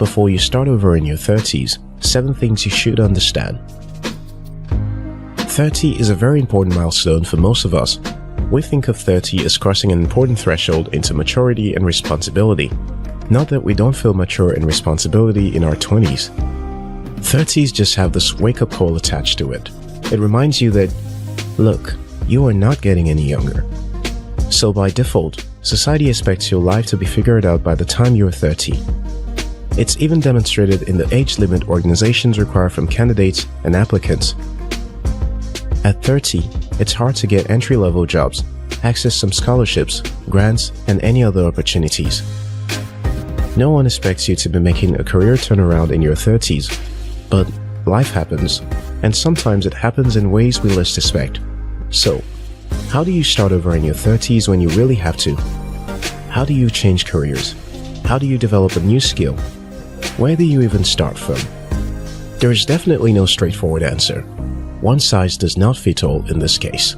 Before you start over in your 30s, 7 things you should understand. 30 is a very important milestone for most of us. We think of 30 as crossing an important threshold into maturity and responsibility. Not that we don't feel mature and responsibility in our 20s. 30s just have this wake-up call attached to it. It reminds you that, look, you are not getting any younger. So by default, society expects your life to be figured out by the time you are 30. It's even demonstrated in the age limit organizations require from candidates and applicants. At 30, it's hard to get entry-level jobs, access some scholarships, grants, and any other opportunities. No one expects you to be making a career turnaround in your 30s, but life happens, and sometimes it happens in ways we least expect. So, how do you start over in your 30s when you really have to? How do you change careers? How do you develop a new skill? Where do you even start from? There is definitely no straightforward answer. One size does not fit all in this case.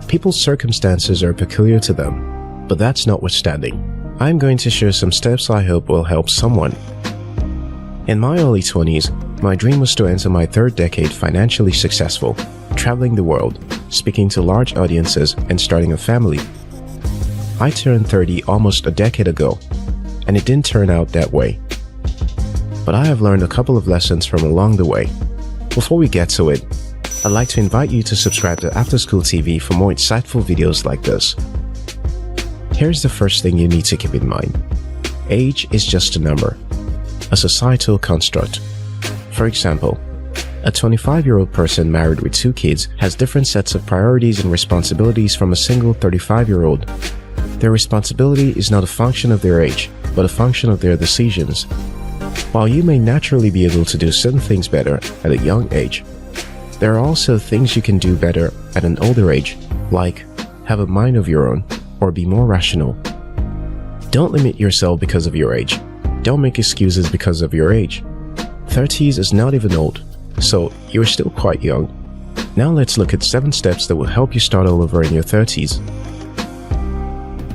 People's circumstances are peculiar to them, but that's notwithstanding, I'm going to share some steps I hope will help someone. In my early 20s, my dream was to enter my 3rd decade financially successful, traveling the world, speaking to large audiences, and starting a family. I turned 30 almost a decade ago, and it didn't turn out that way. But I have learned a couple of lessons from along the way. Before we get to it, I'd like to invite you to subscribe to After School TV for more insightful videos like this. Here's the first thing you need to keep in mind. Age is just a number, a societal construct. For example, a 25-year-old person married with 2 kids has different sets of priorities and responsibilities from a single 35-year-old. Their responsibility is not a function of their age, but a function of their decisions. While you may naturally be able to do certain things better at a young age, there are also things you can do better at an older age, like have a mind of your own or be more rational. Don't limit yourself because of your age. Don't make excuses because of your age. 30s is not even old, so you're still quite young. Now let's look at 7 steps that will help you start all over in your 30s.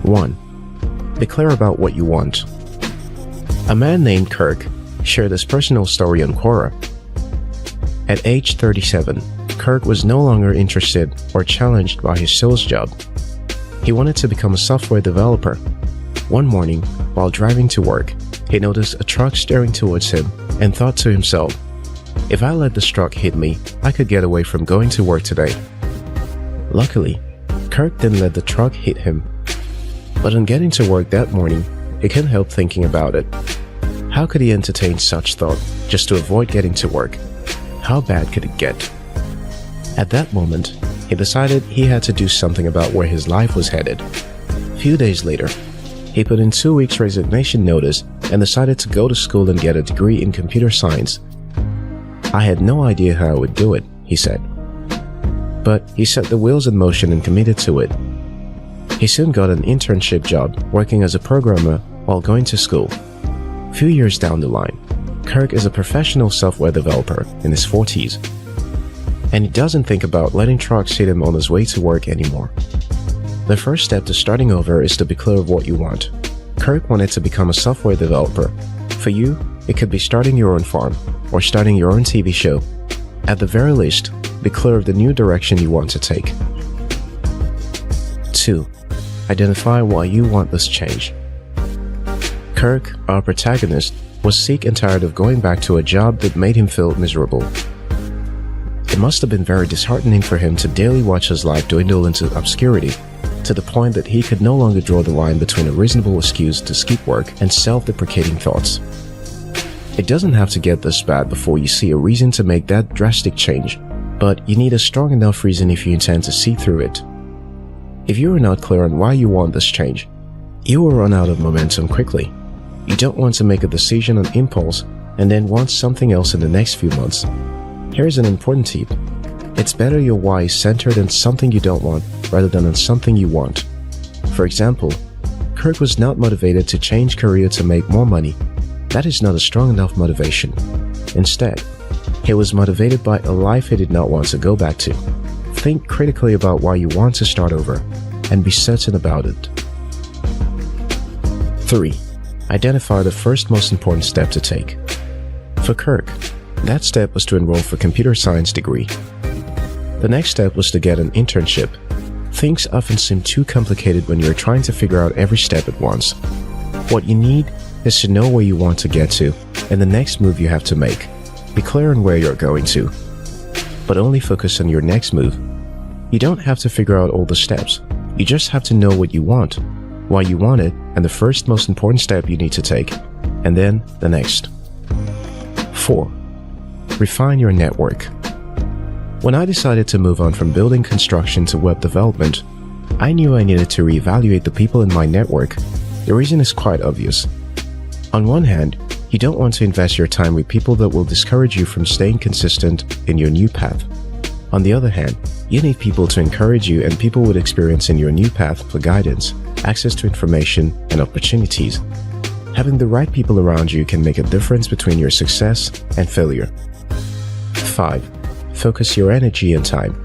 1. Be clear about what you want. A man named Kirk shared his personal story on Quora. At age 37, Kirk was no longer interested or challenged by his sales job. He wanted to become a software developer. One morning, while driving to work, he noticed a truck staring towards him and thought to himself, if I let this truck hit me, I could get away from going to work today. Luckily, Kirk didn't let the truck hit him. But on getting to work that morning, he couldn't help thinking about it. How could he entertain such thought just to avoid getting to work? How bad could it get? At that moment, he decided he had to do something about where his life was headed. A few days later, he put in 2 weeks resignation notice and decided to go to school and get a degree in computer science. I had no idea how I would do it, he said. But he set the wheels in motion and committed to it. He soon got an internship job working as a programmer while going to school. A few years down the line, Kirk is a professional software developer in his 40s. And he doesn't think about letting trucks hit him on his way to work anymore. The first step to starting over is to be clear of what you want. Kirk wanted to become a software developer. For you, it could be starting your own farm or starting your own TV show. At the very least, be clear of the new direction you want to take. 2. Identify why you want this change. Kirk, our protagonist, was sick and tired of going back to a job that made him feel miserable. It must have been very disheartening for him to daily watch his life dwindle into obscurity, to the point that he could no longer draw the line between a reasonable excuse to skip work and self-deprecating thoughts. It doesn't have to get this bad before you see a reason to make that drastic change, but you need a strong enough reason if you intend to see through it. If you are not clear on why you want this change, you will run out of momentum quickly. You don't want to make a decision on impulse and then want something else in the next few months. Here's an important tip. It's better your why is centered on something you don't want rather than on something you want. For example, Kirk was not motivated to change career to make more money. That is not a strong enough motivation. Instead, he was motivated by a life he did not want to go back to. Think critically about why you want to start over and be certain about it. 3. Identify the first most important step to take. For Kirk, that step was to enroll for a computer science degree. The next step was to get an internship. Things often seem too complicated when you're trying to figure out every step at once. What you need is to know where you want to get to and the next move you have to make. Be clear on where you're going to, but only focus on your next move. You don't have to figure out all the steps. You just have to know what you want, why you want it, and the first most important step you need to take, and then the next. 4. Refine your network. When I decided to move on from building construction to web development, I knew I needed to reevaluate the people in my network. The reason is quite obvious. On one hand, you don't want to invest your time with people that will discourage you from staying consistent in your new path. On the other hand, you need people to encourage you and people with experience in your new path for guidance, access to information, and opportunities. Having the right people around you can make a difference between your success and failure. 5. Focus your energy and time.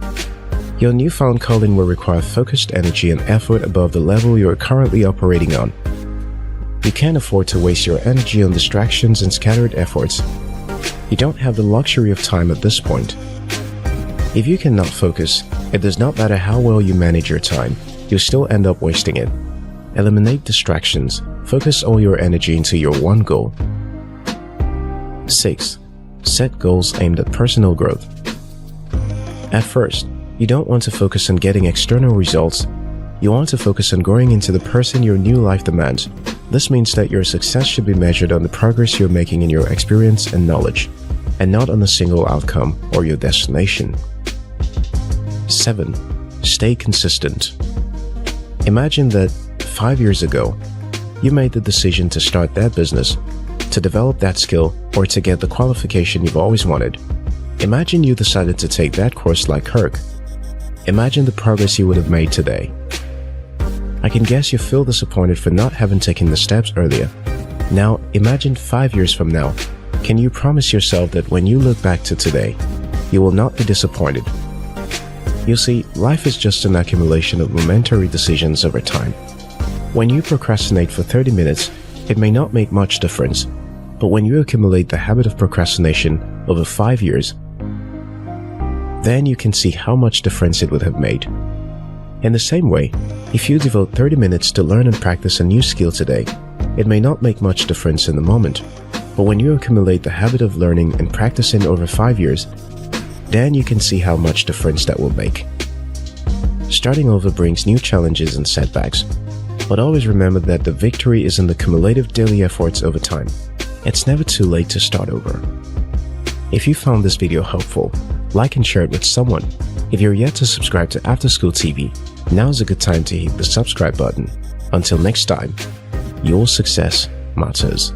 Your newfound calling will require focused energy and effort above the level you are currently operating on. You can't afford to waste your energy on distractions and scattered efforts. You don't have the luxury of time at this point. If you cannot focus, it does not matter how well you manage your time, you'll still end up wasting it. Eliminate distractions. Focus all your energy into your one goal. 6. Set goals aimed at personal growth. At first, you don't want to focus on getting external results. You want to focus on growing into the person your new life demands. This means that your success should be measured on the progress you're making in your experience and knowledge, and not on a single outcome or your destination. 7. Stay consistent. Imagine that 5 years ago, you made the decision to start that business, to develop that skill, or to get the qualification you've always wanted. Imagine you decided to take that course like Kirk. Imagine the progress you would have made today. I can guess you feel disappointed for not having taken the steps earlier. Now, imagine 5 years from now. Can you promise yourself that when you look back to today, you will not be disappointed? You see, life is just an accumulation of momentary decisions over time. When you procrastinate for 30 minutes, it may not make much difference, but when you accumulate the habit of procrastination over 5 years, then you can see how much difference it would have made. In the same way, if you devote 30 minutes to learn and practice a new skill today, it may not make much difference in the moment, but when you accumulate the habit of learning and practicing over 5 years, then you can see how much difference that will make. Starting over brings new challenges and setbacks, but always remember that the victory is in the cumulative daily efforts over time. It's never too late to start over. If you found this video helpful, like and share it with someone. If you're yet to subscribe to After School TV, now's a good time to hit the subscribe button. Until next time, your success matters.